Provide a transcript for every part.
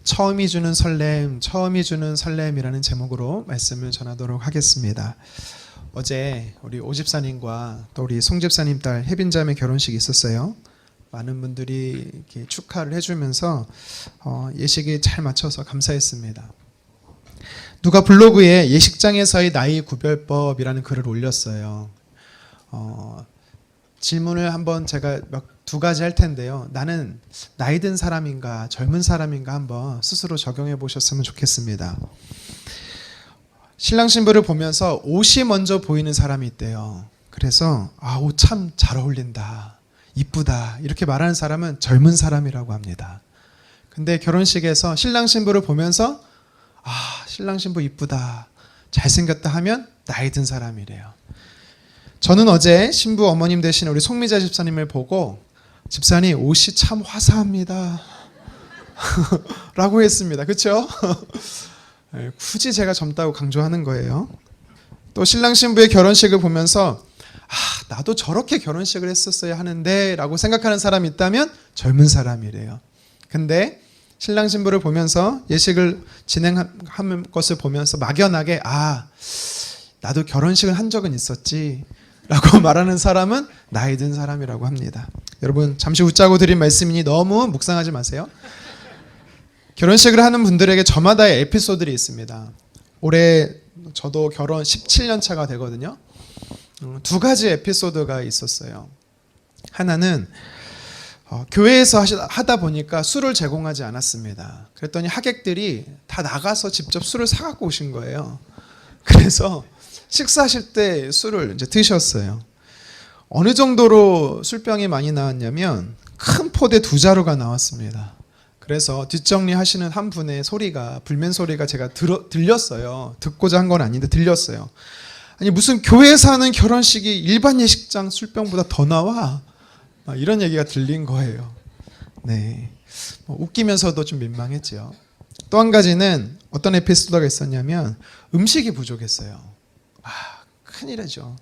처음이 주는 설렘, 처음이 주는 설렘이라는 제목으로 말씀을 전하도록 하겠습니다. 어제 우리 오집사님과 또 우리 송집사님 딸 혜빈자매 결혼식이 있었어요. 많은 분들이 이렇게 축하를 해주면서 예식에 잘 맞춰서 감사했습니다. 누가 블로그에 예식장에서의 나이 구별법이라는 글을 올렸어요. 질문을 한번 제가 두 가지 할 텐데요. 나는 나이 든 사람인가 젊은 사람인가 한번 스스로 적용해 보셨으면 좋겠습니다. 신랑 신부를 보면서 옷이 먼저 보이는 사람이 있대요. 그래서 옷 참 잘 어울린다, 이쁘다 이렇게 말하는 사람은 젊은 사람이라고 합니다. 근데 결혼식에서 신랑 신부를 보면서 신랑 신부 이쁘다, 잘생겼다 하면 나이 든 사람이래요. 저는 어제 신부 어머님 되신 우리 송미자 집사님을 보고 집사님 옷이 참 화사합니다 라고 했습니다. 그렇죠? 굳이 제가 젊다고 강조하는 거예요. 또 신랑 신부의 결혼식을 보면서 나도 저렇게 결혼식을 했었어야 하는데 라고 생각하는 사람이 있다면 젊은 사람이래요. 근데 신랑 신부를 보면서 예식을 진행하는 것을 보면서 막연하게 나도 결혼식을 한 적은 있었지 라고 말하는 사람은 나이 든 사람이라고 합니다. 여러분 잠시 웃자고 드린 말씀이니 너무 묵상하지 마세요. 결혼식을 하는 분들에게 저마다의 에피소드들이 있습니다. 올해 저도 결혼 17년 차가 되거든요. 두 가지 에피소드가 있었어요. 하나는 교회에서 하다 보니까 술을 제공하지 않았습니다. 그랬더니 하객들이 다 나가서 직접 술을 사갖고 오신 거예요. 그래서 식사하실 때 술을 이제 드셨어요. 어느 정도로 술병이 많이 나왔냐면 큰 포대 2자루가 나왔습니다. 그래서 뒷정리하시는 한 분의 소리가, 불면 소리가 제가 들렸어요. 듣고자 한 건 아닌데 들렸어요. 아니 무슨 교회에서 하는 결혼식이 일반 예식장 술병보다 더 나와? 이런 얘기가 들린 거예요. 네, 웃기면서도 좀 민망했죠. 또 한 가지는 어떤 에피소드가 있었냐면 음식이 부족했어요. 큰일이죠.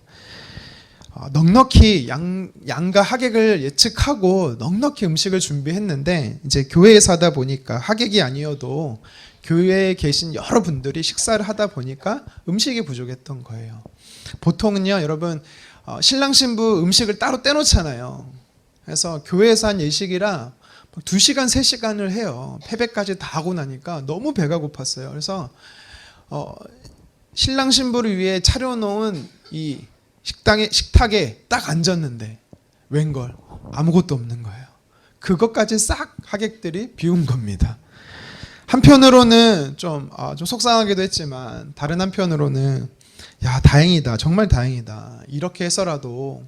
넉넉히 양가 하객을 예측하고 넉넉히 음식을 준비했는데 이제 교회에서 하다 보니까 하객이 아니어도 교회에 계신 여러분들이 식사를 하다 보니까 음식이 부족했던 거예요. 보통은요 여러분 신랑 신부 음식을 따로 떼놓잖아요. 그래서 교회에서 한 예식이라 2시간 3시간을 해요. 패배까지 다 하고 나니까 너무 배가 고팠어요. 그래서 신랑 신부를 위해 차려놓은 이 식탁에 딱 앉았는데 웬걸 아무것도 없는 거예요. 그것까지 싹 하객들이 비운 겁니다. 한편으로는 좀 속상하기도 했지만 다른 한편으로는 다행이다, 정말 다행이다, 이렇게 해서라도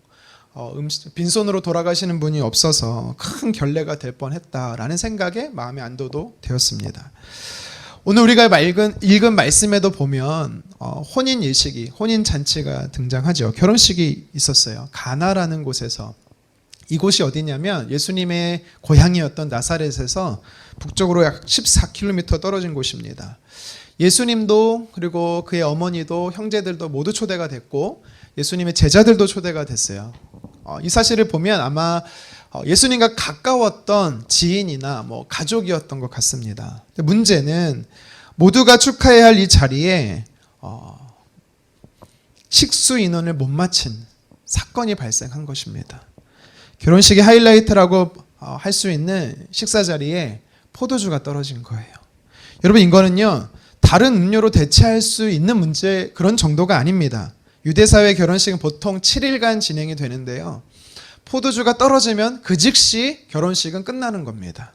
빈손으로 돌아가시는 분이 없어서 큰 결례가 될 뻔했다라는 생각에 마음의 안도도 되었습니다. 오늘 우리가 읽은 말씀에도 보면 혼인 예식이, 혼인 잔치가 등장하죠. 결혼식이 있었어요. 가나라는 곳에서. 이곳이 어디냐면 예수님의 고향이었던 나사렛에서 북쪽으로 약 14km 떨어진 곳입니다. 예수님도 그리고 그의 어머니도 형제들도 모두 초대가 됐고 예수님의 제자들도 초대가 됐어요. 이 사실을 보면 아마 예수님과 가까웠던 지인이나 가족이었던 것 같습니다. 문제는 모두가 축하해야 할 이 자리에 식수 인원을 못 맞춘 사건이 발생한 것입니다. 결혼식의 하이라이트라고 할 수 있는 식사 자리에 포도주가 떨어진 거예요. 여러분 이거는요 다른 음료로 대체할 수 있는 문제 그런 정도가 아닙니다. 유대사회 결혼식은 보통 7일간 진행이 되는데요. 포도주가 떨어지면 그 즉시 결혼식은 끝나는 겁니다.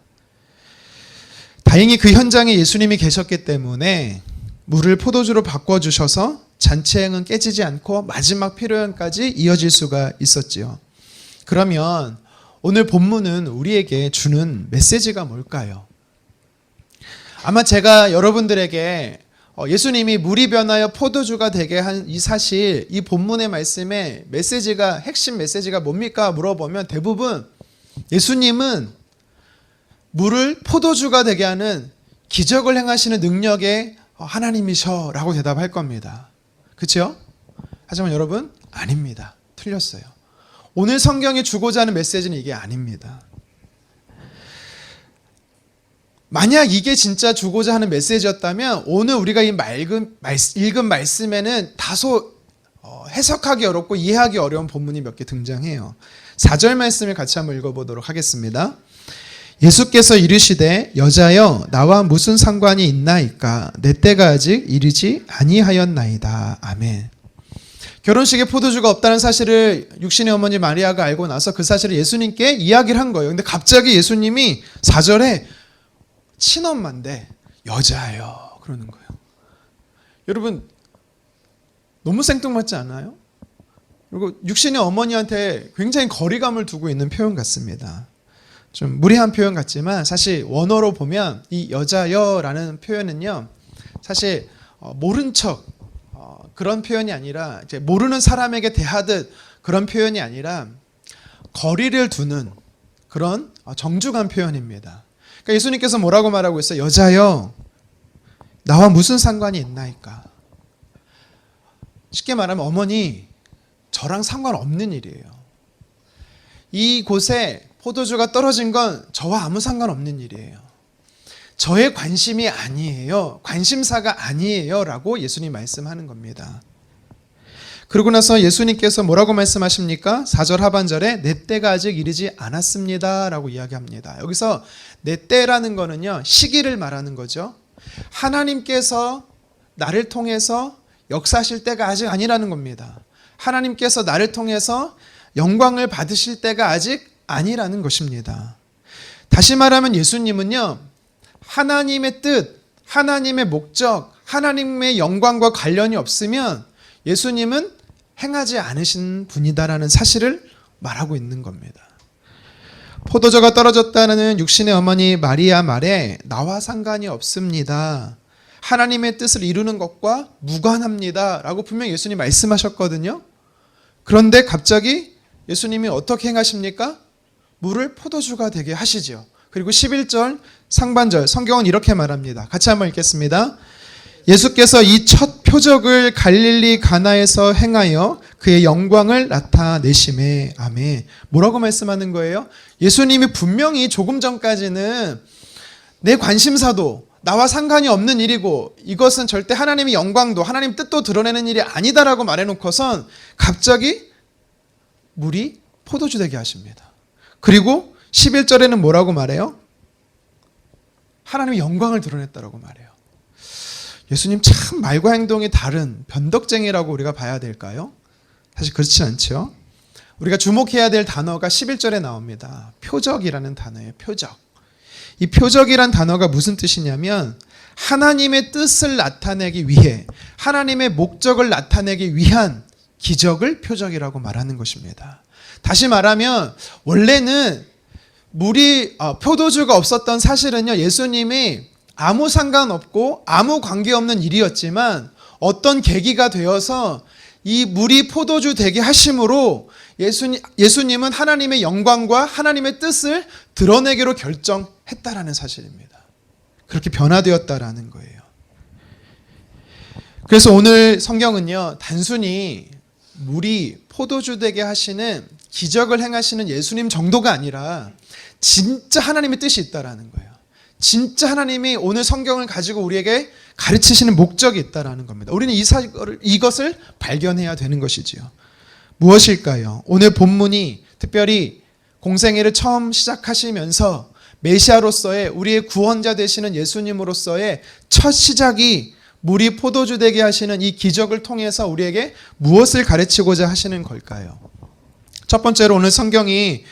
다행히 그 현장에 예수님이 계셨기 때문에 물을 포도주로 바꿔주셔서 잔치행은 깨지지 않고 마지막 피로연까지 이어질 수가 있었지요. 그러면 오늘 본문은 우리에게 주는 메시지가 뭘까요? 아마 제가 여러분들에게 예수님이 물이 변하여 포도주가 되게 한 이 사실, 이 본문의 말씀의 메시지가, 핵심 메시지가 뭡니까? 물어보면 대부분 예수님은 물을 포도주가 되게 하는 기적을 행하시는 능력의 하나님이셔 라고 대답할 겁니다. 그렇죠? 하지만 여러분 아닙니다. 틀렸어요. 오늘 성경이 주고자 하는 메시지는 이게 아닙니다. 만약 이게 진짜 주고자 하는 메시지였다면 오늘 우리가 읽은 말씀에는 다소 해석하기 어렵고 이해하기 어려운 본문이 몇 개 등장해요. 4절 말씀을 같이 한번 읽어보도록 하겠습니다. 예수께서 이르시되 여자여 나와 무슨 상관이 있나이까 내 때가 아직 이르지 아니하였나이다. 아멘. 결혼식에 포도주가 없다는 사실을 육신의 어머니 마리아가 알고 나서 그 사실을 예수님께 이야기를 한 거예요. 근데 갑자기 예수님이 4절에 친엄마인데 여자예요 그러는 거예요. 여러분 너무 생뚱맞지 않아요? 그리고 육신의 어머니한테 굉장히 거리감을 두고 있는 표현 같습니다. 좀 무리한 표현 같지만 사실 원어로 보면 이 여자여라는 표현은요 사실 모른 척 그런 표현이 아니라 이제 모르는 사람에게 대하듯 그런 표현이 아니라 거리를 두는 그런 정중한 표현입니다. 그러니까 예수님께서 뭐라고 말하고 있어요? 여자여 나와 무슨 상관이 있나이까. 쉽게 말하면 어머니 저랑 상관없는 일이에요. 이곳에 포도주가 떨어진 건 저와 아무 상관없는 일이에요. 저의 관심이 아니에요. 관심사가 아니에요 라고 예수님 말씀하는 겁니다. 그러고 나서 예수님께서 뭐라고 말씀하십니까? 4절 하반절에 내 때가 아직 이르지 않았습니다 라고 이야기합니다. 여기서 내 때라는 거는요 시기를 말하는 거죠. 하나님께서 나를 통해서 역사하실 때가 아직 아니라는 겁니다. 하나님께서 나를 통해서 영광을 받으실 때가 아직 아니라는 것입니다. 다시 말하면 예수님은요 하나님의 뜻, 하나님의 목적, 하나님의 영광과 관련이 없으면 예수님은 행하지 않으신 분이다라는 사실을 말하고 있는 겁니다. 포도주가 떨어졌다는 육신의 어머니 마리아 말에 나와 상관이 없습니다. 하나님의 뜻을 이루는 것과 무관합니다 라고 분명히 예수님 말씀하셨거든요. 그런데 갑자기 예수님이 어떻게 행하십니까? 물을 포도주가 되게 하시죠. 그리고 11절 상반절 성경은 이렇게 말합니다. 같이 한번 읽겠습니다. 예수께서 이 첫 표적을 갈릴리 가나에서 행하여 그의 영광을 나타내심에. 아멘. 뭐라고 말씀하는 거예요? 예수님이 분명히 조금 전까지는 내 관심사도 나와 상관이 없는 일이고 이것은 절대 하나님의 영광도 하나님 뜻도 드러내는 일이 아니다라고 말해놓고선 갑자기 물이 포도주 되게 하십니다. 그리고 11절에는 뭐라고 말해요? 하나님의 영광을 드러냈다라고 말해요. 예수님 참 말과 행동이 다른 변덕쟁이라고 우리가 봐야 될까요? 사실 그렇지 않죠. 우리가 주목해야 될 단어가 11절에 나옵니다. 표적이라는 단어예요. 표적. 이 표적이란 단어가 무슨 뜻이냐면 하나님의 뜻을 나타내기 위해 하나님의 목적을 나타내기 위한 기적을 표적이라고 말하는 것입니다. 다시 말하면 원래는 포도주가 없었던 사실은요 예수님이 아무 상관없고 아무 관계없는 일이었지만 어떤 계기가 되어서 이 물이 포도주 되게 하심으로 예수님은 하나님의 영광과 하나님의 뜻을 드러내기로 결정했다라는 사실입니다. 그렇게 변화되었다라는 거예요. 그래서 오늘 성경은요 단순히 물이 포도주 되게 하시는 기적을 행하시는 예수님 정도가 아니라 진짜 하나님의 뜻이 있다라는 거예요. 진짜 하나님이 오늘 성경을 가지고 우리에게 가르치시는 목적이 있다라는 겁니다. 우리는 이것을 발견해야 되는 것이지요. 무엇일까요? 오늘 본문이 특별히 공생애를 처음 시작하시면서 메시아로서의 우리의 구원자 되시는 예수님으로서의 첫 시작이 물이 포도주 되게 하시는 이 기적을 통해서 우리에게 무엇을 가르치고자 하시는 걸까요? 첫 번째로 오늘 성경이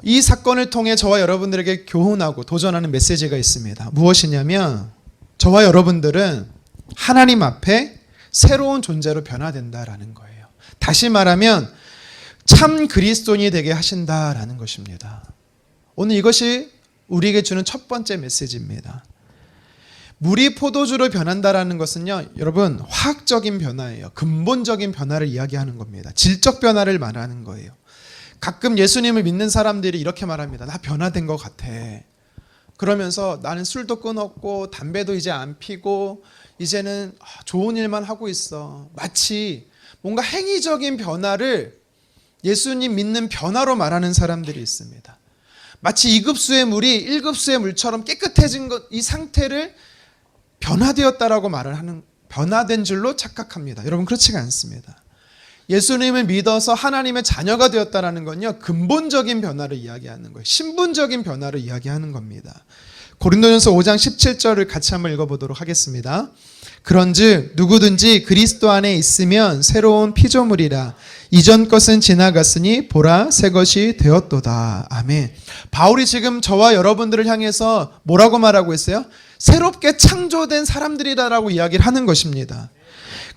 이 사건을 통해 저와 여러분들에게 교훈하고 도전하는 메시지가 있습니다. 무엇이냐면 저와 여러분들은 하나님 앞에 새로운 존재로 변화된다라는 거예요. 다시 말하면 참 그리스도인이 되게 하신다라는 것입니다. 오늘 이것이 우리에게 주는 첫 번째 메시지입니다. 물이 포도주로 변한다라는 것은요, 여러분 화학적인 변화예요. 근본적인 변화를 이야기하는 겁니다. 질적 변화를 말하는 거예요. 가끔 예수님을 믿는 사람들이 이렇게 말합니다. 나 변화된 것 같아. 그러면서 나는 술도 끊었고 담배도 이제 안 피고 이제는 좋은 일만 하고 있어. 마치 뭔가 행위적인 변화를 예수님 믿는 변화로 말하는 사람들이 있습니다. 마치 2급수의 물이 1급수의 물처럼 깨끗해진 것, 이 상태를 변화되었다라고 말을 하는, 변화된 줄로 착각합니다. 여러분, 그렇지가 않습니다. 예수님을 믿어서 하나님의 자녀가 되었다라는 건요, 근본적인 변화를 이야기하는 거예요. 신분적인 변화를 이야기하는 겁니다. 고린도전서 5장 17절을 같이 한번 읽어보도록 하겠습니다. 그런즉 누구든지 그리스도 안에 있으면 새로운 피조물이라. 이전 것은 지나갔으니 보라 새 것이 되었도다. 아멘. 바울이 지금 저와 여러분들을 향해서 뭐라고 말하고 있어요? 새롭게 창조된 사람들이다라고 이야기를 하는 것입니다.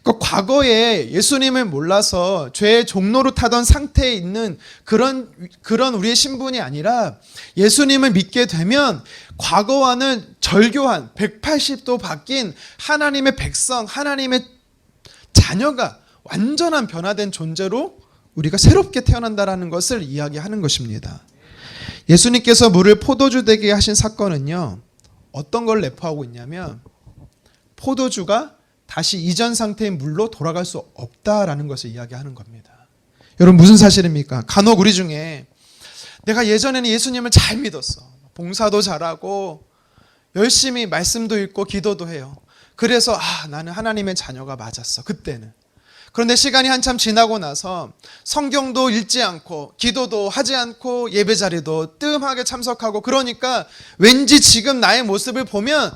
그러니까 과거에 예수님을 몰라서 죄의 종로로 타던 상태에 있는 그런 우리의 신분이 아니라, 예수님을 믿게 되면 과거와는 절교한 180도 바뀐 하나님의 백성, 하나님의 자녀가 완전한 변화된 존재로 우리가 새롭게 태어난다라는 것을 이야기하는 것입니다. 예수님께서 물을 포도주 되게 하신 사건은요, 어떤 걸 내포하고 있냐면, 포도주가 다시 이전 상태의 물로 돌아갈 수 없다라는 것을 이야기하는 겁니다. 여러분, 무슨 사실입니까? 간혹 우리 중에 내가 예전에는 예수님을 잘 믿었어. 봉사도 잘하고 열심히 말씀도 읽고 기도도 해요. 그래서 나는 하나님의 자녀가 맞았어, 그때는. 그런데 시간이 한참 지나고 나서 성경도 읽지 않고 기도도 하지 않고 예배 자리도 뜸하게 참석하고, 그러니까 왠지 지금 나의 모습을 보면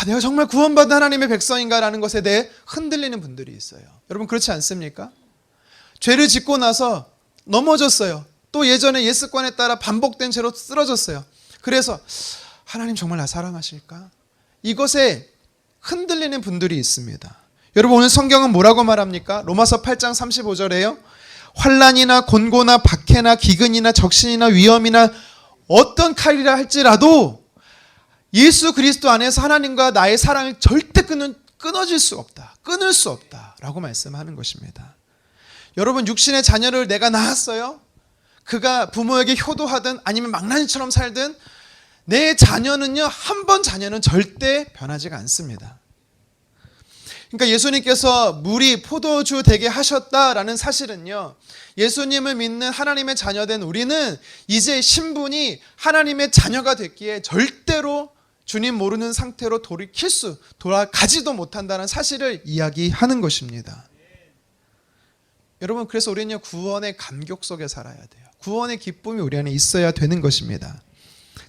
내가 정말 구원받은 하나님의 백성인가라는 것에 대해 흔들리는 분들이 있어요. 여러분, 그렇지 않습니까? 죄를 짓고 나서 넘어졌어요. 또 예전에 옛 습관에 따라 반복된 죄로 쓰러졌어요. 그래서 하나님 정말 나 사랑하실까? 이것에 흔들리는 분들이 있습니다. 여러분, 오늘 성경은 뭐라고 말합니까? 로마서 8장 35절에요. 환난이나 곤고나 박해나 기근이나 적신이나 위험이나 어떤 칼이라 할지라도 예수 그리스도 안에서 하나님과 나의 사랑을 절대 끊어질 수 없다. 끊을 수 없다. 라고 말씀하는 것입니다. 여러분, 육신의 자녀를 내가 낳았어요. 그가 부모에게 효도하든 아니면 망나니처럼 살든 내 자녀는요, 한 번 자녀는 절대 변하지가 않습니다. 그러니까 예수님께서 물이 포도주 되게 하셨다라는 사실은요, 예수님을 믿는 하나님의 자녀된 우리는 이제 신분이 하나님의 자녀가 됐기에 절대로 주님 모르는 상태로 돌아가지도 못한다는 사실을 이야기하는 것입니다. 여러분, 그래서 우리는요, 구원의 감격 속에 살아야 돼요. 구원의 기쁨이 우리 안에 있어야 되는 것입니다.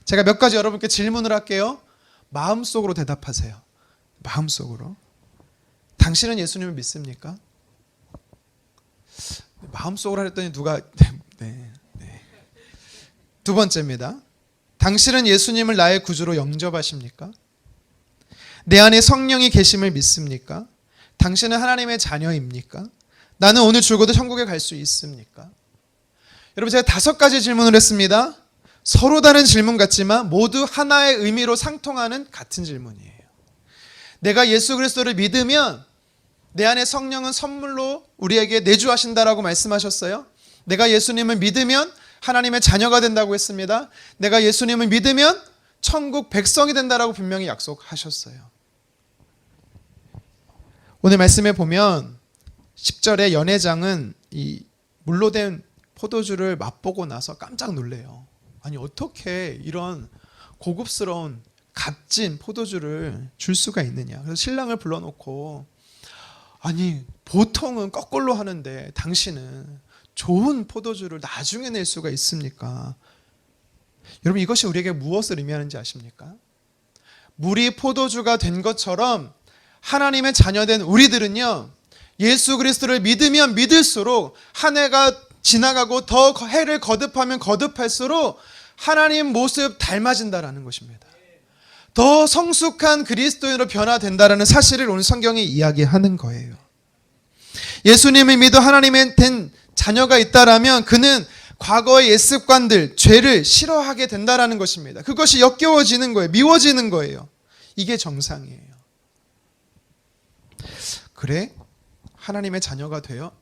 제가 몇 가지 여러분께 질문을 할게요. 마음속으로 대답하세요. 마음속으로. 당신은 예수님을 믿습니까? 마음속으로 했더니 누가 두 번째입니다. 당신은 예수님을 나의 구주로 영접하십니까? 내 안에 성령이 계심을 믿습니까? 당신은 하나님의 자녀입니까? 나는 오늘 죽어도 천국에 갈 수 있습니까? 여러분, 제가 5가지 질문을 했습니다. 서로 다른 질문 같지만 모두 하나의 의미로 상통하는 같은 질문이에요. 내가 예수 그리스도를 믿으면 내 안에 성령은 선물로 우리에게 내주하신다라고 말씀하셨어요. 내가 예수님을 믿으면 하나님의 자녀가 된다고 했습니다. 내가 예수님을 믿으면 천국 백성이 된다라고 분명히 약속하셨어요. 오늘 말씀에 보면 10절에 연회장은 이 물로 된 포도주를 맛보고 나서 깜짝 놀래요. 아니, 어떻게 이런 고급스러운 값진 포도주를 줄 수가 있느냐. 그래서 신랑을 불러놓고, 아니, 보통은 거꾸로 하는데 당신은 좋은 포도주를 나중에 낼 수가 있습니까? 여러분, 이것이 우리에게 무엇을 의미하는지 아십니까? 물이 포도주가 된 것처럼 하나님의 자녀된 우리들은요, 예수 그리스도를 믿으면 믿을수록 한 해가 지나가고 더 해를 거듭하면 거듭할수록 하나님 모습 닮아진다라는 것입니다. 더 성숙한 그리스도인으로 변화된다라는 사실을 오늘 성경이 이야기하는 거예요. 예수님을 믿어 하나님의 된 자녀가 있다라면 그는 과거의 옛습관들, 죄를 싫어하게 된다라는 것입니다. 그것이 역겨워지는 거예요. 미워지는 거예요. 이게 정상이에요. 그래? 하나님의 자녀가 되어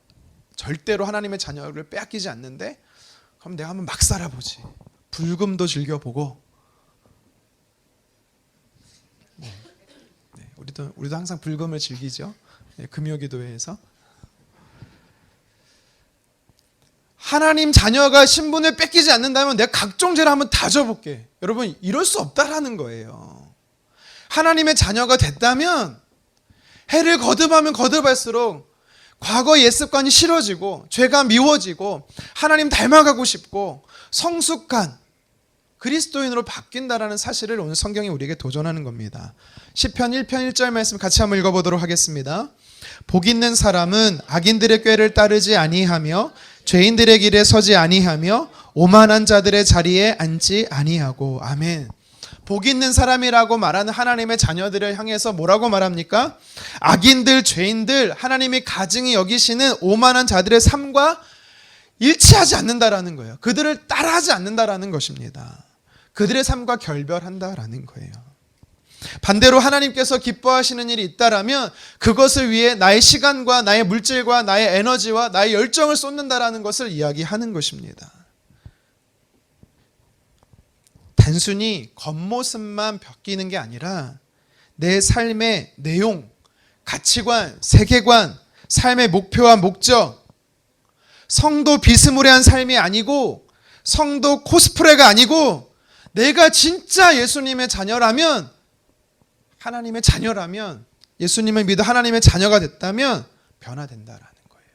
절대로 하나님의 자녀를 빼앗기지 않는데, 그럼 내가 한번 막 살아보지. 불금도 즐겨보고. 우리도 항상 불금을 즐기죠. 금요기도회에서. 하나님 자녀가 신분을 뺏기지 않는다면 내가 각종 죄를 한번 다져볼게. 여러분, 이럴 수 없다라는 거예요. 하나님의 자녀가 됐다면 해를 거듭하면 거듭할수록 과거 옛 습관이 싫어지고 죄가 미워지고 하나님 닮아가고 싶고 성숙한 그리스도인으로 바뀐다라는 사실을 오늘 성경이 우리에게 도전하는 겁니다. 시편 1편 1절 말씀 같이 한번 읽어보도록 하겠습니다. 복 있는 사람은 악인들의 꾀를 따르지 아니하며 죄인들의 길에 서지 아니하며 오만한 자들의 자리에 앉지 아니하고. 아멘. 복 있는 사람이라고 말하는 하나님의 자녀들을 향해서 뭐라고 말합니까? 악인들, 죄인들, 하나님이 가증히 여기시는 오만한 자들의 삶과 일치하지 않는다라는 거예요. 그들을 따라하지 않는다라는 것입니다. 그들의 삶과 결별한다라는 거예요. 반대로 하나님께서 기뻐하시는 일이 있다라면 그것을 위해 나의 시간과 나의 물질과 나의 에너지와 나의 열정을 쏟는다라는 것을 이야기하는 것입니다. 단순히 겉모습만 바뀌는 게 아니라 내 삶의 내용, 가치관, 세계관, 삶의 목표와 목적, 성도 비스무리한 삶이 아니고 성도 코스프레가 아니고 내가 진짜 예수님의 자녀라면, 하나님의 자녀라면, 예수님을 믿어 하나님의 자녀가 됐다면 변화된다라는 거예요.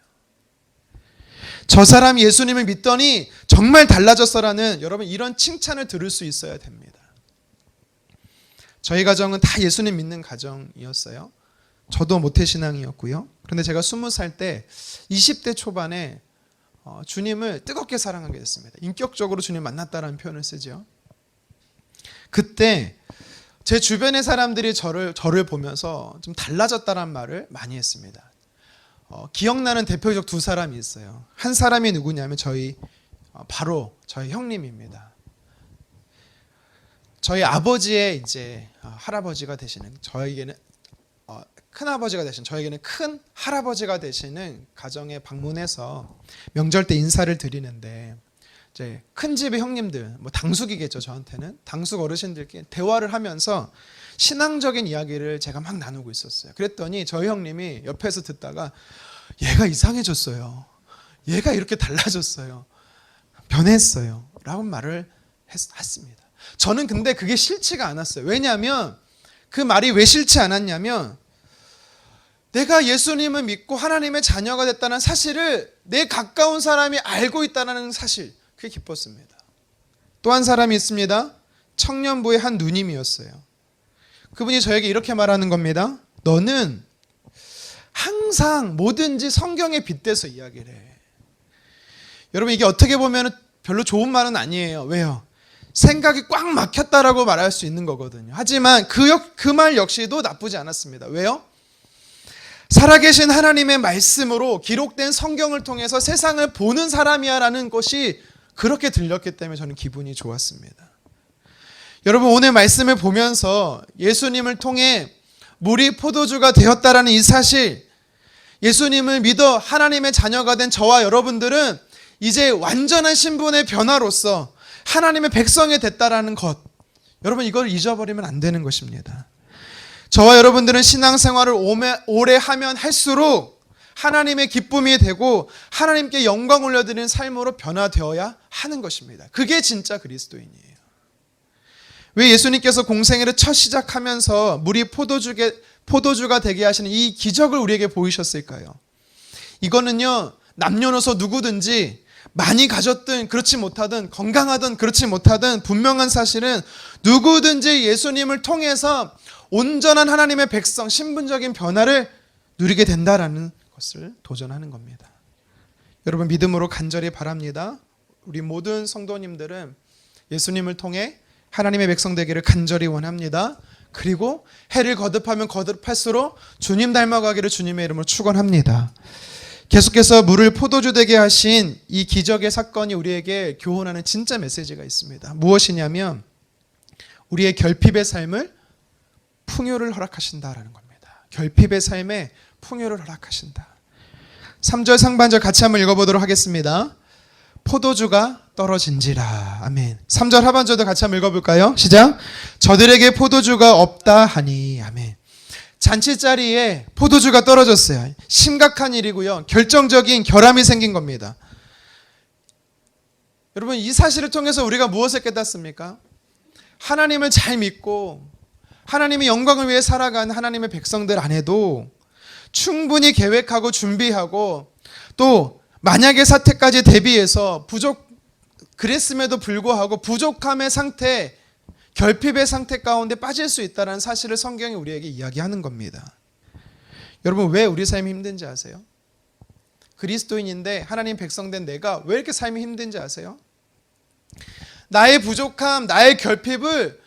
저 사람이 예수님을 믿더니 정말 달라졌어라는 여러분 이런 칭찬을 들을 수 있어야 됩니다. 저희 가정은 다 예수님 믿는 가정이었어요. 저도 모태신앙이었고요. 그런데 제가 20살 때 20대 초반에 주님을 뜨겁게 사랑하게 됐습니다. 인격적으로 주님 만났다라는 표현을 쓰죠. 그때 제 주변의 사람들이 저를 보면서 좀 달라졌다는 말을 많이 했습니다. 기억나는 대표적 두 사람이 있어요. 한 사람이 누구냐면 바로 저희 형님입니다. 저희 아버지의 이제 할아버지가 되시는, 저에게는 큰 아버지가 되신, 저에게는 큰 할아버지가 되시는 가정에 방문해서 명절 때 인사를 드리는데, 이제 큰 집의 형님들, 뭐 당숙이겠죠, 저한테는 당숙 어르신들께 대화를 하면서 신앙적인 이야기를 제가 막 나누고 있었어요. 그랬더니 저희 형님이 옆에서 듣다가 얘가 이상해졌어요, 얘가 이렇게 달라졌어요, 변했어요 라고 말을 했습니다. 저는 근데 그게 싫지가 않았어요. 왜냐하면 그 말이 왜 싫지 않았냐면, 내가 예수님을 믿고 하나님의 자녀가 됐다는 사실을 내 가까운 사람이 알고 있다는 사실, 그게 기뻤습니다. 또 한 사람이 있습니다. 청년부의 한 누님이었어요. 그분이 저에게 이렇게 말하는 겁니다. 너는 항상 뭐든지 성경에 빗대서 이야기를 해. 여러분, 이게 어떻게 보면 별로 좋은 말은 아니에요. 왜요? 생각이 꽉 막혔다라고 말할 수 있는 거거든요. 하지만 그 말 역시도 나쁘지 않았습니다. 왜요? 살아계신 하나님의 말씀으로 기록된 성경을 통해서 세상을 보는 사람이야 라는 것이 그렇게 들렸기 때문에 저는 기분이 좋았습니다. 여러분, 오늘 말씀을 보면서 예수님을 통해 물이 포도주가 되었다라는 이 사실, 예수님을 믿어 하나님의 자녀가 된 저와 여러분들은 이제 완전한 신분의 변화로서 하나님의 백성이 됐다라는 것, 여러분 이걸 잊어버리면 안 되는 것입니다. 저와 여러분들은 신앙생활을 오래 하면 할수록 하나님의 기쁨이 되고 하나님께 영광 올려드리는 삶으로 변화되어야 하는 것입니다. 그게 진짜 그리스도인이에요. 왜 예수님께서 공생애를 첫 시작하면서 물이 포도주가 되게 하시는 이 기적을 우리에게 보이셨을까요? 이거는요, 남녀노소 누구든지 많이 가졌든 그렇지 못하든, 건강하든 그렇지 못하든, 분명한 사실은 누구든지 예수님을 통해서 온전한 하나님의 백성, 신분적인 변화를 누리게 된다라는 것을 도전하는 겁니다. 여러분, 믿음으로 간절히 바랍니다. 우리 모든 성도님들은 예수님을 통해 하나님의 백성 되기를 간절히 원합니다. 그리고 해를 거듭하면 거듭할수록 주님 닮아가기를 주님의 이름으로 축원합니다. 계속해서 물을 포도주 되게 하신 이 기적의 사건이 우리에게 교훈하는 진짜 메시지가 있습니다. 무엇이냐면 우리의 결핍의 삶을 풍요를 허락하신다라는 겁니다. 결핍의 삶에 풍요를 허락하신다. 3절 상반절 같이 한번 읽어보도록 하겠습니다. 포도주가 떨어진지라. 아멘. 3절 하반절도 같이 한번 읽어볼까요? 시작. 저들에게 포도주가 없다 하니. 아멘. 잔치자리에 포도주가 떨어졌어요. 심각한 일이고요. 결정적인 결함이 생긴 겁니다. 여러분, 이 사실을 통해서 우리가 무엇을 깨닫습니까? 하나님을 잘 믿고 하나님의 영광을 위해 살아간 하나님의 백성들 안에도 충분히 계획하고 준비하고 또 만약의 사태까지 대비해서 그랬음에도 불구하고 부족함의 상태, 결핍의 상태 가운데 빠질 수 있다는 사실을 성경이 우리에게 이야기하는 겁니다. 여러분, 왜 우리 삶이 힘든지 아세요? 그리스도인인데 하나님 백성된 내가 왜 이렇게 삶이 힘든지 아세요? 나의 부족함, 나의 결핍을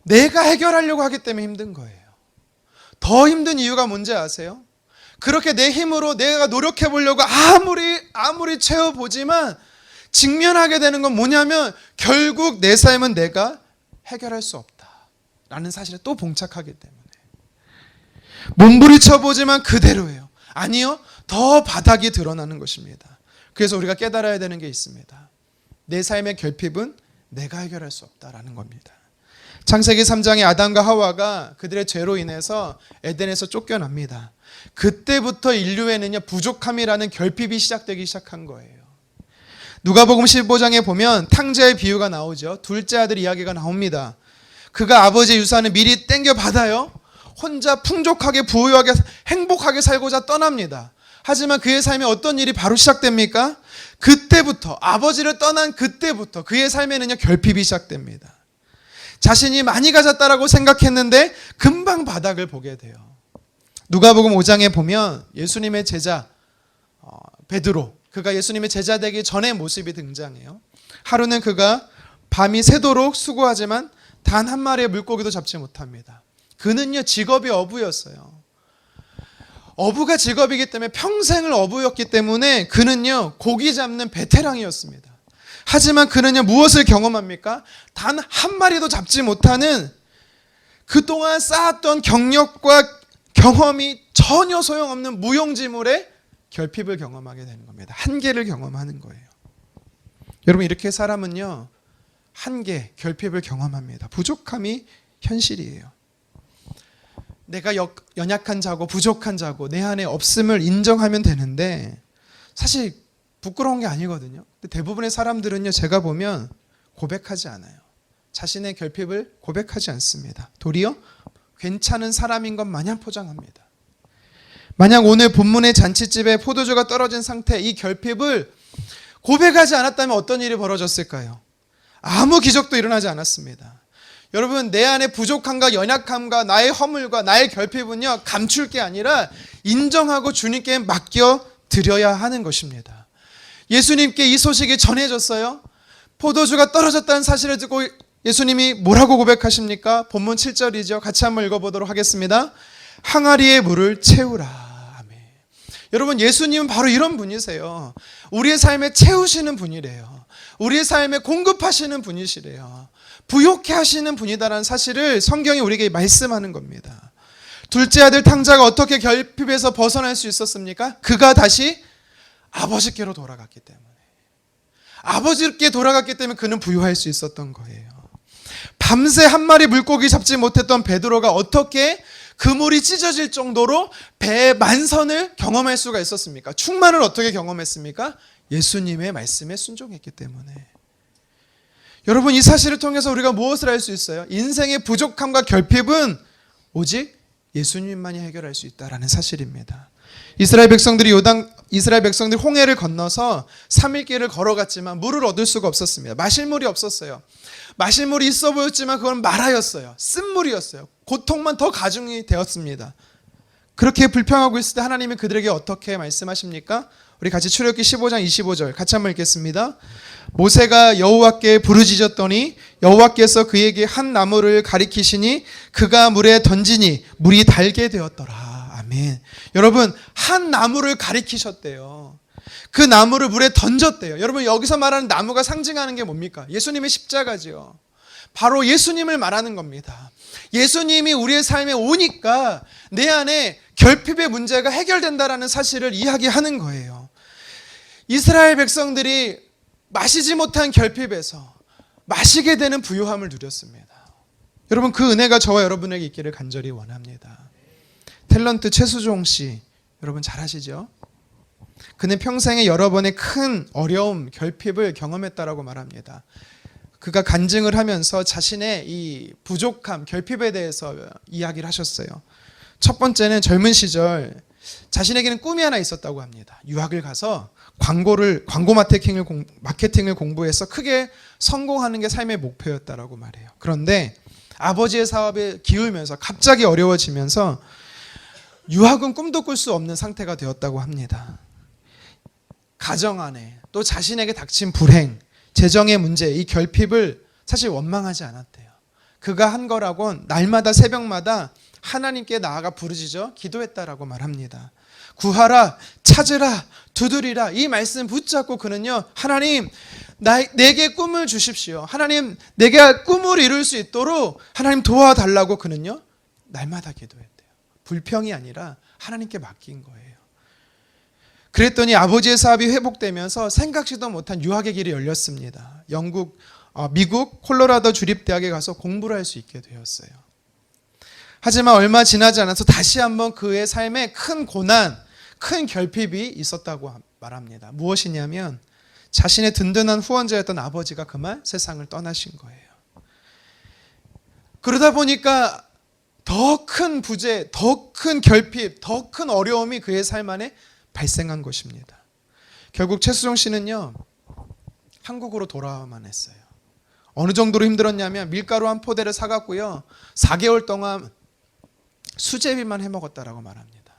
내가 해결하려고 하기 때문에 힘든 거예요. 더 힘든 이유가 뭔지 아세요? 그렇게 내 힘으로 내가 노력해 보려고 아무리 채워보지만 직면하게 되는 건 뭐냐면 결국 내 삶은 내가 해결할 수 없다라는 사실에 또 봉착하기 때문에 몸부림쳐 보지만 그대로예요. 아니요, 더 바닥이 드러나는 것입니다. 그래서 우리가 깨달아야 되는 게 있습니다. 내 삶의 결핍은 내가 해결할 수 없다라는 겁니다. 창세기 3장에 아담과 하와가 그들의 죄로 인해서 에덴에서 쫓겨납니다. 그때부터 인류에는요, 부족함이라는 결핍이 시작되기 시작한 거예요. 누가복음 15장에 보면 탕자의 비유가 나오죠. 둘째 아들 이야기가 나옵니다. 그가 아버지의 유산을 미리 땡겨 받아요. 혼자 풍족하게 부유하게 행복하게 살고자 떠납니다. 하지만 그의 삶에 어떤 일이 바로 시작됩니까? 그때부터, 아버지를 떠난 그때부터 그의 삶에는요, 결핍이 시작됩니다. 자신이 많이 가졌다라고 생각했는데 금방 바닥을 보게 돼요. 누가복음 5장에 보면 예수님의 제자 베드로, 그가 예수님의 제자 되기 전의 모습이 등장해요. 하루는 그가 밤이 새도록 수고하지만 단 한 마리의 물고기도 잡지 못합니다. 그는요, 직업이 어부였어요. 어부가 직업이기 때문에 평생을 어부였기 때문에 그는요, 고기 잡는 베테랑이었습니다. 하지만 그는요, 무엇을 경험합니까? 단 한 마리도 잡지 못하는 그동안 쌓았던 경력과 경험이 전혀 소용없는 무용지물의 결핍을 경험하게 되는 겁니다. 한계를 경험하는 거예요. 여러분, 이렇게 사람은요, 한계, 결핍을 경험합니다. 부족함이 현실이에요. 내가 연약한 자고 부족한 자고 내 안에 없음을 인정하면 되는데 사실 부끄러운 게 아니거든요. 근데 대부분의 사람들은요, 제가 보면 고백하지 않아요. 자신의 결핍을 고백하지 않습니다. 도리어 괜찮은 사람인 것 마냥 포장합니다. 만약 오늘 본문의 잔치집에 포도주가 떨어진 상태, 이 결핍을 고백하지 않았다면 어떤 일이 벌어졌을까요? 아무 기적도 일어나지 않았습니다. 여러분, 내 안에 부족함과 연약함과 나의 허물과 나의 결핍은요, 감출 게 아니라 인정하고 주님께 맡겨 드려야 하는 것입니다. 예수님께 이 소식이 전해졌어요. 포도주가 떨어졌다는 사실을 듣고 예수님이 뭐라고 고백하십니까? 본문 7절이죠. 같이 한번 읽어보도록 하겠습니다. 항아리에 물을 채우라. 아멘. 여러분, 예수님은 바로 이런 분이세요. 우리의 삶에 채우시는 분이래요. 우리의 삶에 공급하시는 분이시래요. 부욕해 하시는 분이다라는 사실을 성경이 우리에게 말씀하는 겁니다. 둘째 아들 탕자가 어떻게 결핍에서 벗어날 수 있었습니까? 그가 다시 아버지께로 돌아갔기 때문에. 아버지께 돌아갔기 때문에 그는 부유할 수 있었던 거예요. 밤새 한 마리 물고기 잡지 못했던 베드로가 어떻게 그물이 찢어질 정도로 배 만선을 경험할 수가 있었습니까? 충만을 어떻게 경험했습니까? 예수님의 말씀에 순종했기 때문에. 여러분, 이 사실을 통해서 우리가 무엇을 알 수 있어요? 인생의 부족함과 결핍은 오직 예수님만이 해결할 수 있다라는 사실입니다. 이스라엘 백성들이 홍해를 건너서 3일 길을 걸어갔지만 물을 얻을 수가 없었습니다. 마실 물이 없었어요. 마실 물이 있어 보였지만 그건 마라였어요. 쓴물이었어요. 고통만 더 가중이 되었습니다. 그렇게 불평하고 있을 때 하나님이 그들에게 어떻게 말씀하십니까? 우리 같이 출애굽기 15장 25절 같이 한번 읽겠습니다. 모세가 여호와께 부르짖었더니 여호와께서 그에게 한 나무를 가리키시니 그가 물에 던지니 물이 달게 되었더라. 아멘. 여러분, 한 나무를 가리키셨대요. 그 나무를 물에 던졌대요. 여러분, 여기서 말하는 나무가 상징하는 게 뭡니까? 예수님의 십자가지요. 바로 예수님을 말하는 겁니다. 예수님이 우리의 삶에 오니까 내 안에 결핍의 문제가 해결된다라는 사실을 이야기하는 거예요. 이스라엘 백성들이 마시지 못한 결핍에서 마시게 되는 부유함을 누렸습니다. 여러분, 그 은혜가 저와 여러분에게 있기를 간절히 원합니다. 탤런트 최수종 씨, 여러분 잘 아시죠? 그는 평생에 여러 번의 큰 어려움, 결핍을 경험했다라고 말합니다. 그가 간증을 하면서 자신의 이 부족함, 결핍에 대해서 이야기를 하셨어요. 첫 번째는 젊은 시절 자신에게는 꿈이 하나 있었다고 합니다. 유학을 가서 광고 마케팅을 공부해서 크게 성공하는 게 삶의 목표였다라고 말해요. 그런데 아버지의 사업에 기울면서 갑자기 어려워지면서 유학은 꿈도 꿀 수 없는 상태가 되었다고 합니다. 가정 안에 또 자신에게 닥친 불행, 재정의 문제, 이 결핍을 사실 원망하지 않았대요. 그가 한 거라곤 날마다 새벽마다 하나님께 나아가 부르짖어 기도했다라고 말합니다. 구하라, 찾으라, 두드리라, 이 말씀 붙잡고 그는요, 하나님 내게 꿈을 주십시오. 하나님 내게 꿈을 이룰 수 있도록 하나님 도와달라고 그는요 날마다 기도했대요. 불평이 아니라 하나님께 맡긴 거예요. 그랬더니 아버지의 사업이 회복되면서 생각지도 못한 유학의 길이 열렸습니다. 미국 콜로라도 주립대학에 가서 공부를 할 수 있게 되었어요. 하지만 얼마 지나지 않아서 다시 한번 그의 삶에 큰 고난, 큰 결핍이 있었다고 말합니다. 무엇이냐면 자신의 든든한 후원자였던 아버지가 그만 세상을 떠나신 거예요. 그러다 보니까 더 큰 부재, 더 큰 결핍, 더 큰 어려움이 그의 삶 안에 발생한 것입니다. 결국 최수종 씨는요, 한국으로 돌아와만 했어요. 어느 정도로 힘들었냐면 밀가루 한 포대를 사갖고요 4개월 동안 수제비만 해먹었다라고 말합니다.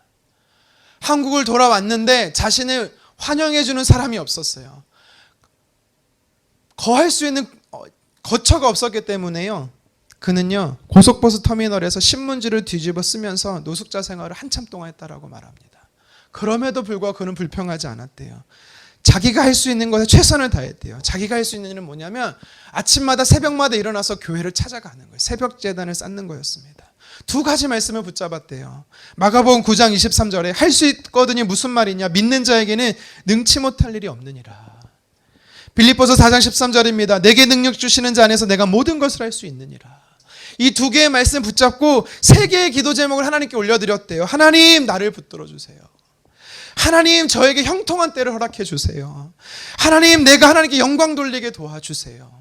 한국을 돌아왔는데 자신을 환영해주는 사람이 없었어요. 거할 수 있는 거처가 없었기 때문에요, 그는요 고속버스 터미널에서 신문지를 뒤집어 쓰면서 노숙자 생활을 한참 동안 했다라고 말합니다. 그럼에도 불구하고 그는 불평하지 않았대요. 자기가 할 수 있는 것에 최선을 다했대요. 자기가 할 수 있는 일은 뭐냐면 아침마다 새벽마다 일어나서 교회를 찾아가는 거예요. 새벽 제단을 쌓는 거였습니다. 두 가지 말씀을 붙잡았대요. 마가복음 9장 23절에 할 수 있거든이 무슨 말이냐, 믿는 자에게는 능치 못할 일이 없느니라. 빌립보서 4장 13절입니다. 내게 능력 주시는 자 안에서 내가 모든 것을 할 수 있느니라. 이 두 개의 말씀 붙잡고 세 개의 기도 제목을 하나님께 올려드렸대요. 하나님 나를 붙들어 주세요. 하나님 저에게 형통한 때를 허락해 주세요. 하나님 내가 하나님께 영광 돌리게 도와주세요.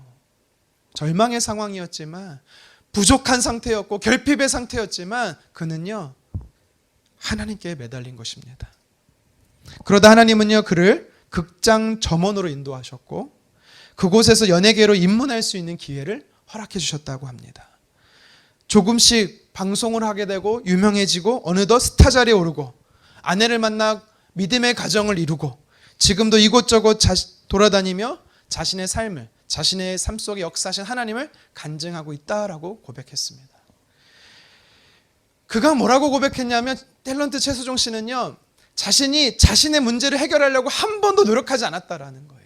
절망의 상황이었지만, 부족한 상태였고 결핍의 상태였지만 그는요 하나님께 매달린 것입니다. 그러다 하나님은요 그를 극장 점원으로 인도하셨고 그곳에서 연예계로 입문할 수 있는 기회를 허락해 주셨다고 합니다. 조금씩 방송을 하게 되고 유명해지고 어느덧 스타 자리에 오르고 아내를 만나 믿음의 가정을 이루고 지금도 이곳저곳 돌아다니며 자신의 삶 속에 역사하신 하나님을 간증하고 있다라고 고백했습니다. 그가 뭐라고 고백했냐면 탤런트 최수종 씨는요 자신이 자신의 문제를 해결하려고 한 번도 노력하지 않았다라는 거예요.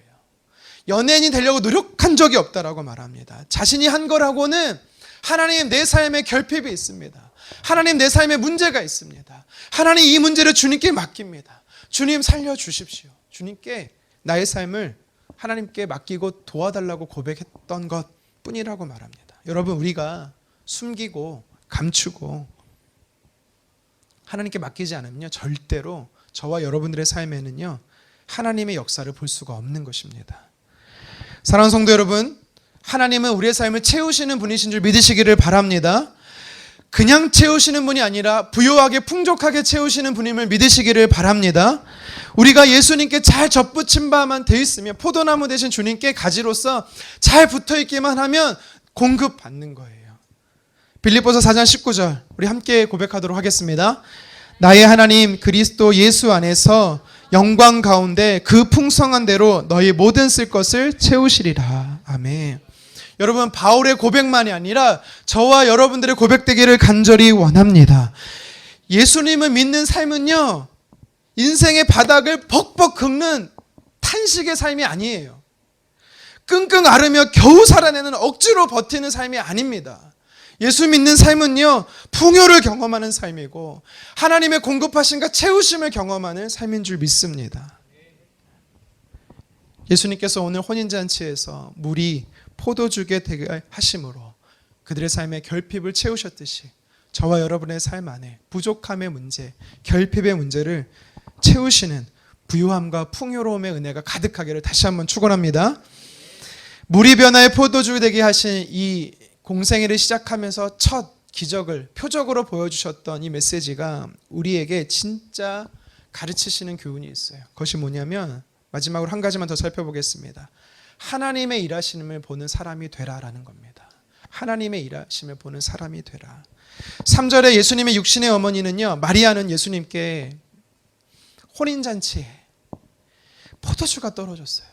연예인이 되려고 노력한 적이 없다라고 말합니다. 자신이 한 거라고는 하나님 내 삶에 결핍이 있습니다. 하나님 내 삶에 문제가 있습니다. 하나님 이 문제를 주님께 맡깁니다. 주님 살려주십시오. 주님께 나의 삶을 하나님께 맡기고 도와달라고 고백했던 것 뿐이라고 말합니다. 여러분 우리가 숨기고 감추고 하나님께 맡기지 않으면요 절대로 저와 여러분들의 삶에는요 하나님의 역사를 볼 수가 없는 것입니다. 사랑하는 성도 여러분, 하나님은 우리의 삶을 채우시는 분이신 줄 믿으시기를 바랍니다. 그냥 채우시는 분이 아니라 부요하게 풍족하게 채우시는 분임을 믿으시기를 바랍니다. 우리가 예수님께 잘 접붙인 바만 되어 있으면 포도나무 대신 주님께 가지로서 잘 붙어있기만 하면 공급받는 거예요. 빌립보서 4장 19절 우리 함께 고백하도록 하겠습니다. 나의 하나님 그리스도 예수 안에서 영광 가운데 그 풍성한 대로 너희 모든 쓸 것을 채우시리라. 아멘. 여러분 바울의 고백만이 아니라 저와 여러분들의 고백되기를 간절히 원합니다. 예수님을 믿는 삶은요 인생의 바닥을 벅벅 긁는 탄식의 삶이 아니에요. 끙끙 앓으며 겨우 살아내는 억지로 버티는 삶이 아닙니다. 예수 믿는 삶은요 풍요를 경험하는 삶이고 하나님의 공급하심과 채우심을 경험하는 삶인 줄 믿습니다. 예수님께서 오늘 혼인잔치에서 물이 포도주게 되게 하심으로 그들의 삶의 결핍을 채우셨듯이 저와 여러분의 삶 안에 부족함의 문제, 결핍의 문제를 채우시는 부유함과 풍요로움의 은혜가 가득하기를 다시 한번 축원합니다. 물이 변화의 포도주 되게 하신 이 공생애를 시작하면서 첫 기적을 표적으로 보여주셨던 이 메시지가 우리에게 진짜 가르치시는 교훈이 있어요. 그것이 뭐냐면 마지막으로 한 가지만 더 살펴보겠습니다. 하나님의 일하심을 보는 사람이 되라라는 겁니다. 하나님의 일하심을 보는 사람이 되라. 3절에 예수님의 육신의 어머니는요, 마리아는 예수님께 혼인잔치에 포도주가 떨어졌어요.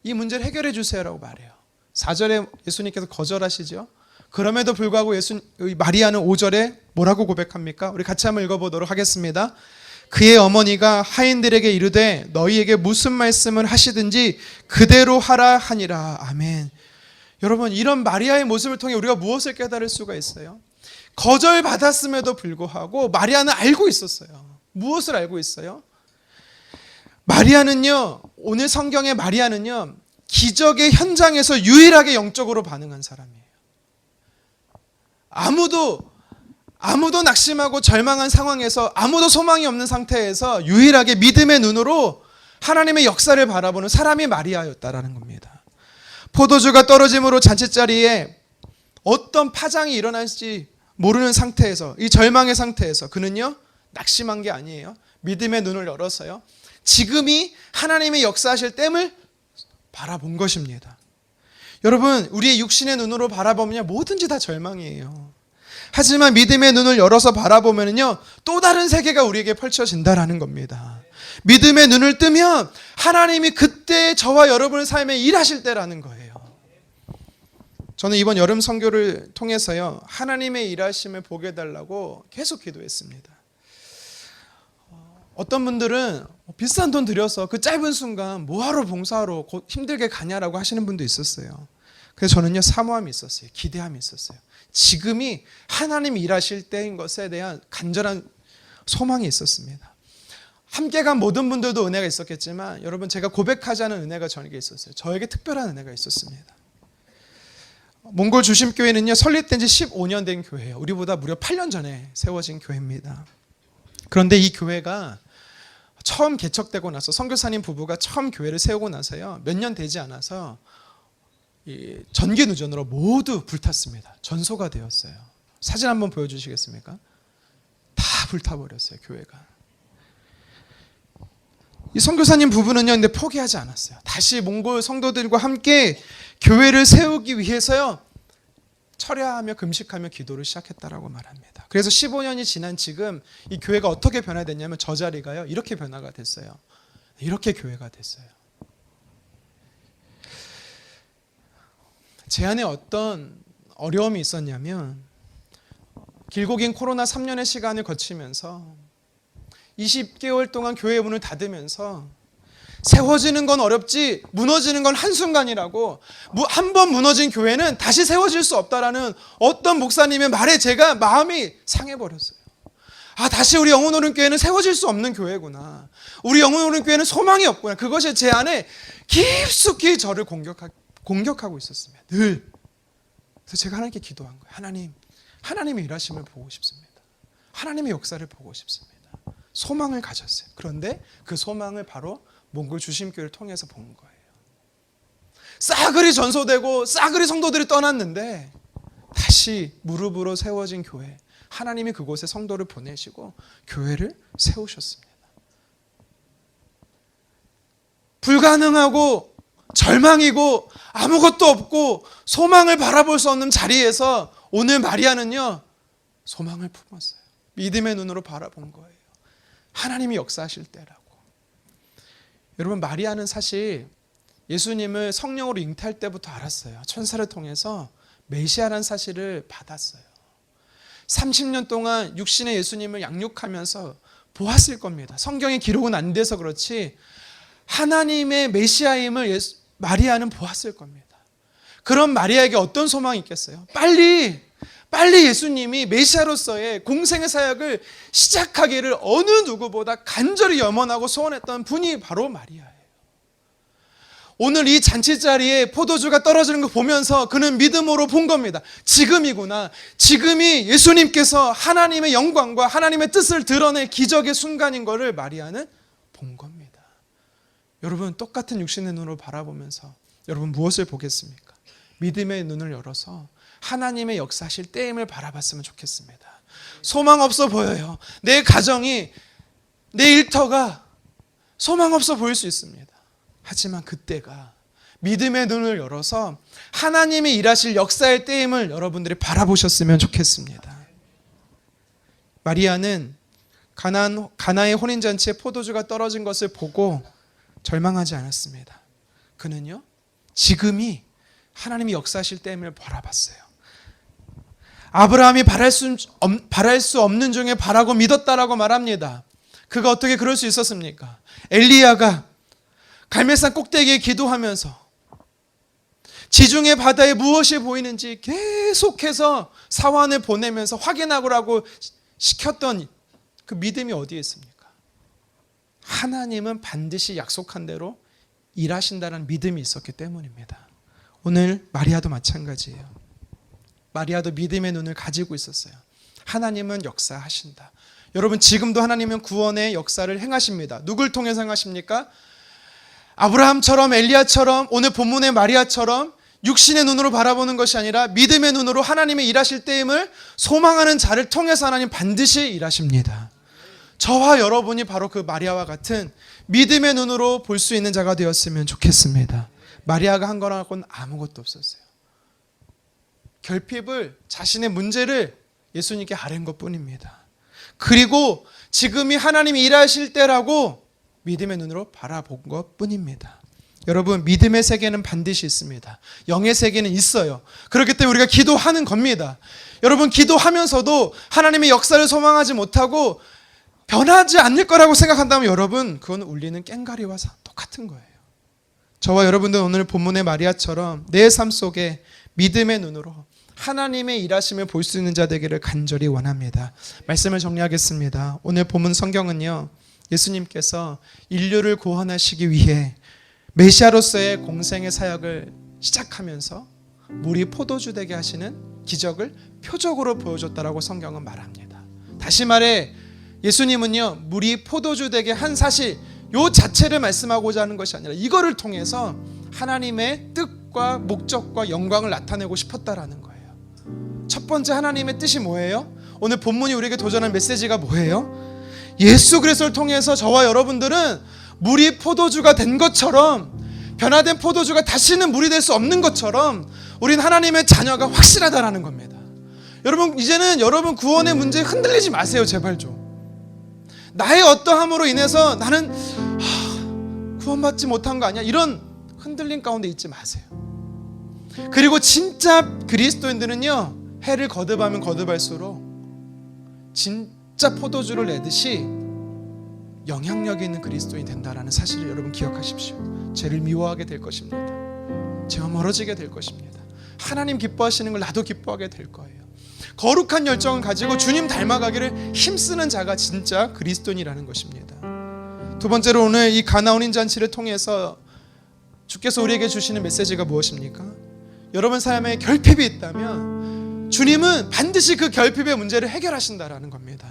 이 문제를 해결해 주세요라고 말해요. 4절에 예수님께서 거절하시죠. 그럼에도 불구하고 마리아는 5절에 뭐라고 고백합니까? 우리 같이 한번 읽어보도록 하겠습니다. 그의 어머니가 하인들에게 이르되 너희에게 무슨 말씀을 하시든지 그대로 하라 하니라. 아멘. 여러분, 이런 마리아의 모습을 통해 우리가 무엇을 깨달을 수가 있어요? 거절받았음에도 불구하고 마리아는 알고 있었어요. 무엇을 알고 있어요? 마리아는요, 오늘 성경의 마리아는요, 기적의 현장에서 유일하게 영적으로 반응한 사람이에요. 아무도 낙심하고 절망한 상황에서, 아무도 소망이 없는 상태에서 유일하게 믿음의 눈으로 하나님의 역사를 바라보는 사람이 마리아였다라는 겁니다. 포도주가 떨어짐으로 잔치자리에 어떤 파장이 일어날지 모르는 상태에서, 이 절망의 상태에서 그는요, 낙심한 게 아니에요. 믿음의 눈을 열어서요, 지금이 하나님의 역사하실 때를 바라본 것입니다. 여러분, 우리의 육신의 눈으로 바라보면 뭐든지 다 절망이에요. 하지만 믿음의 눈을 열어서 바라보면요, 또 다른 세계가 우리에게 펼쳐진다라는 겁니다. 믿음의 눈을 뜨면 하나님이 그때 저와 여러분의 삶에 일하실 때라는 거예요. 저는 이번 여름 선교를 통해서요, 하나님의 일하심을 보게 해달라고 계속 기도했습니다. 어떤 분들은 비싼 돈 들여서 그 짧은 순간 뭐하러 봉사하러 힘들게 가냐라고 하시는 분도 있었어요. 그래서 저는요, 사모함이 있었어요. 기대함이 있었어요. 지금이 하나님이 일하실 때인 것에 대한 간절한 소망이 있었습니다. 함께 간 모든 분들도 은혜가 있었겠지만 여러분, 제가 고백하지 않은 은혜가 저에게 있었어요. 저에게 특별한 은혜가 있었습니다. 몽골 주심교회는요, 설립된 지 15년 된 교회예요. 우리보다 무려 8년 전에 세워진 교회입니다. 그런데 이 교회가 처음 개척되고 나서, 선교사님 부부가 처음 교회를 세우고 나서요, 몇 년 되지 않아서 이 전기 누전으로 모두 불탔습니다. 전소가 되었어요. 사진 한번 보여주시겠습니까? 다 불타버렸어요, 교회가. 이 선교사님 부부는요, 근데 포기하지 않았어요. 다시 몽골 성도들과 함께 교회를 세우기 위해서요, 철야하며 금식하며 기도를 시작했다라고 말합니다. 그래서 15년이 지난 지금 이 교회가 어떻게 변화됐냐면 저 자리가요, 이렇게 변화가 됐어요. 이렇게 교회가 됐어요. 제 안에 어떤 어려움이 있었냐면, 길고 긴 코로나 3년의 시간을 거치면서 20개월 동안 교회 문을 닫으면서 세워지는 건 어렵지 무너지는 건 한순간이라고, 한 번 무너진 교회는 다시 세워질 수 없다라는 어떤 목사님의 말에 제가 마음이 상해버렸어요. 다시 우리 영혼오른교회는 세워질 수 없는 교회구나. 우리 영혼오른교회는 소망이 없구나. 그것이 제 안에 깊숙이 저를 공격하고 있었습니다. 늘. 그래서 제가 하나님께 기도한 거예요. 하나님, 하나님의 일하심을 보고 싶습니다. 하나님의 역사를 보고 싶습니다. 소망을 가졌어요. 그런데 그 소망을 바로 몽골 주심교회를 통해서 본 거예요. 싸그리 전소되고 싸그리 성도들이 떠났는데 다시 무릎으로 세워진 교회, 하나님이 그곳에 성도를 보내시고 교회를 세우셨습니다. 불가능하고 절망이고 아무것도 없고 소망을 바라볼 수 없는 자리에서 오늘 마리아는요, 소망을 품었어요. 믿음의 눈으로 바라본 거예요. 하나님이 역사하실 때라고. 여러분, 마리아는 사실 예수님을 성령으로 잉태할 때부터 알았어요. 천사를 통해서 메시아라는 사실을 받았어요. 30년 동안 육신의 예수님을 양육하면서 보았을 겁니다. 성경에 기록은 안 돼서 그렇지 하나님의 메시아임을 마리아는 보았을 겁니다. 그런 마리아에게 어떤 소망이 있겠어요? 빨리 예수님이 메시아로서의 공생의 사역을 시작하기를 어느 누구보다 간절히 염원하고 소원했던 분이 바로 마리아예요. 오늘 이 잔치자리에 포도주가 떨어지는 거 보면서 그는 믿음으로 본 겁니다. 지금이구나. 지금이 예수님께서 하나님의 영광과 하나님의 뜻을 드러낼 기적의 순간인 것을 마리아는 본 겁니다. 여러분 똑같은 육신의 눈으로 바라보면서 여러분 무엇을 보겠습니까? 믿음의 눈을 열어서 하나님의 역사하실 때임을 바라봤으면 좋겠습니다. 소망 없어 보여요. 내 가정이, 내 일터가 소망 없어 보일 수 있습니다. 하지만 그때가 믿음의 눈을 열어서 하나님이 일하실 역사의 때임을 여러분들이 바라보셨으면 좋겠습니다. 마리아는 가나의 혼인잔치에 포도주가 떨어진 것을 보고 절망하지 않았습니다. 그는요, 지금이 하나님이 역사하실 때임을 바라봤어요. 아브라함이 바랄 수 없는 중에 바라고 믿었다라고 말합니다. 그가 어떻게 그럴 수 있었습니까? 엘리야가 갈멜산 꼭대기에 기도하면서 지중해 바다에 무엇이 보이는지 계속해서 사환을 보내면서 확인하라고 시켰던 그 믿음이 어디에 있습니까? 하나님은 반드시 약속한 대로 일하신다는 믿음이 있었기 때문입니다. 오늘 마리아도 마찬가지예요. 마리아도 믿음의 눈을 가지고 있었어요. 하나님은 역사하신다. 여러분, 지금도 하나님은 구원의 역사를 행하십니다. 누굴 통해서 행하십니까? 아브라함처럼, 엘리야처럼, 오늘 본문의 마리아처럼 육신의 눈으로 바라보는 것이 아니라 믿음의 눈으로 하나님의 일하실 때임을 소망하는 자를 통해서 하나님 반드시 일하십니다. 저와 여러분이 바로 그 마리아와 같은 믿음의 눈으로 볼 수 있는 자가 되었으면 좋겠습니다. 마리아가 한 거라고는 아무것도 없었어요. 결핍을, 자신의 문제를 예수님께 아뢰는 것뿐입니다. 그리고 지금이 하나님이 일하실 때라고 믿음의 눈으로 바라본 것뿐입니다. 여러분, 믿음의 세계는 반드시 있습니다. 영의 세계는 있어요. 그렇기 때문에 우리가 기도하는 겁니다. 여러분, 기도하면서도 하나님의 역사를 소망하지 못하고 변하지 않을 거라고 생각한다면 여러분, 그건 울리는 꽹과리와 똑같은 거예요. 저와 여러분들 오늘 본문의 마리아처럼 내 삶 속에 믿음의 눈으로 하나님의 일하심을 볼 수 있는 자 되기를 간절히 원합니다. 말씀을 정리하겠습니다. 오늘 본문 성경은요, 예수님께서 인류를 구원하시기 위해 메시아로서의 공생의 사역을 시작하면서 물이 포도주 되게 하시는 기적을 표적으로 보여줬다라고 성경은 말합니다. 다시 말해 예수님은요, 물이 포도주 되게 한 사실 요 자체를 말씀하고자 하는 것이 아니라 이거를 통해서 하나님의 뜻과 목적과 영광을 나타내고 싶었다라는 거예요. 첫 번째 하나님의 뜻이 뭐예요? 오늘 본문이 우리에게 도전한 메시지가 뭐예요? 예수 그리스도를 통해서 저와 여러분들은 물이 포도주가 된 것처럼, 변화된 포도주가 다시는 물이 될 수 없는 것처럼 우린 하나님의 자녀가 확실하다라는 겁니다. 여러분, 이제는 여러분 구원의 문제에 흔들리지 마세요. 제발 좀. 나의 어떠함으로 인해서 나는 구원받지 못한 거 아니야, 이런 흔들림 가운데 있지 마세요. 그리고 진짜 그리스도인들은요, 해를 거듭하면 거듭할수록 진짜 포도주를 내듯이 영향력이 있는 그리스도인이 된다라는 사실을 여러분 기억하십시오. 죄를 미워하게 될 것입니다. 죄와 멀어지게 될 것입니다. 하나님 기뻐하시는 걸 나도 기뻐하게 될 거예요. 거룩한 열정을 가지고 주님 닮아가기를 힘쓰는 자가 진짜 그리스도인이라는 것입니다. 두 번째로 오늘 이 가나 혼인잔치를 통해서 주께서 우리에게 주시는 메시지가 무엇입니까? 여러분 삶에 결핍이 있다면 주님은 반드시 그 결핍의 문제를 해결하신다라는 겁니다.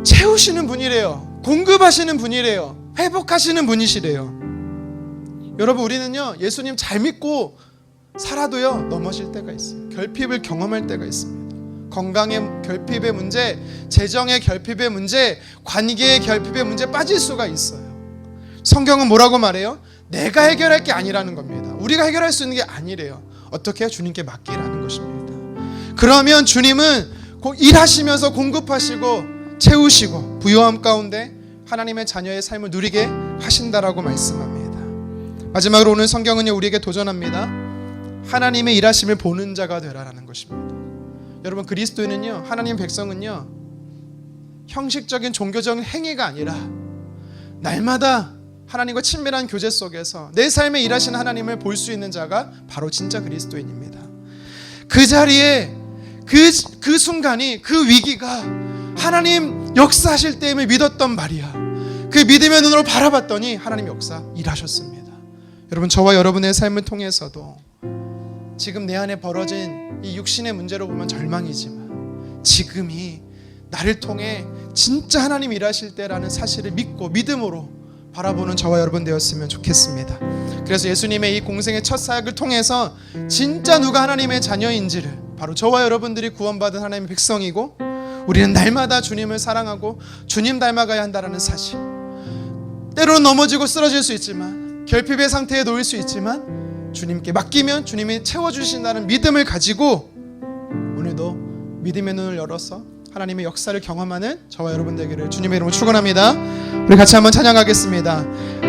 채우시는 분이래요. 공급하시는 분이래요. 회복하시는 분이시래요. 여러분, 우리는요, 예수님 잘 믿고 살아도요, 넘어질 때가 있어요. 결핍을 경험할 때가 있습니다. 건강의 결핍의 문제, 재정의 결핍의 문제, 관계의 결핍의 문제 빠질 수가 있어요. 성경은 뭐라고 말해요? 내가 해결할 게 아니라는 겁니다. 우리가 해결할 수 있는 게 아니래요. 어떻게 해요? 주님께 맡기라는 것입니다. 그러면 주님은 일하시면서 공급하시고 채우시고 부요함 가운데 하나님의 자녀의 삶을 누리게 하신다라고 말씀합니다. 마지막으로 오늘 성경은 우리에게 도전합니다. 하나님의 일하심을 보는 자가 되라라는 것입니다. 여러분, 그리스도인은요, 하나님 백성은요, 형식적인 종교적인 행위가 아니라 날마다 하나님과 친밀한 교제 속에서 내 삶에 일하시는 하나님을 볼 수 있는 자가 바로 진짜 그리스도인입니다. 그 자리에 그 순간이, 그 위기가 하나님 역사하실 때임을 믿었던 마리아, 그 믿음의 눈으로 바라봤더니 하나님 역사 일하셨습니다. 여러분, 저와 여러분의 삶을 통해서도 지금 내 안에 벌어진 이 육신의 문제로 보면 절망이지만 지금이 나를 통해 진짜 하나님 일하실 때라는 사실을 믿고 믿음으로 바라보는 저와 여러분 되었으면 좋겠습니다. 그래서 예수님의 이 공생의 첫 사역을 통해서 진짜 누가 하나님의 자녀인지를, 바로 저와 여러분들이 구원받은 하나님의 백성이고 우리는 날마다 주님을 사랑하고 주님 닮아가야 한다는 사실, 때로는 넘어지고 쓰러질 수 있지만 결핍의 상태에 놓일 수 있지만 주님께 맡기면 주님이 채워주신다는 믿음을 가지고 오늘도 믿음의 눈을 열어서 하나님의 역사를 경험하는 저와 여러분 되기를 주님의 이름으로 축원합니다. 우리 같이 한번 찬양하겠습니다.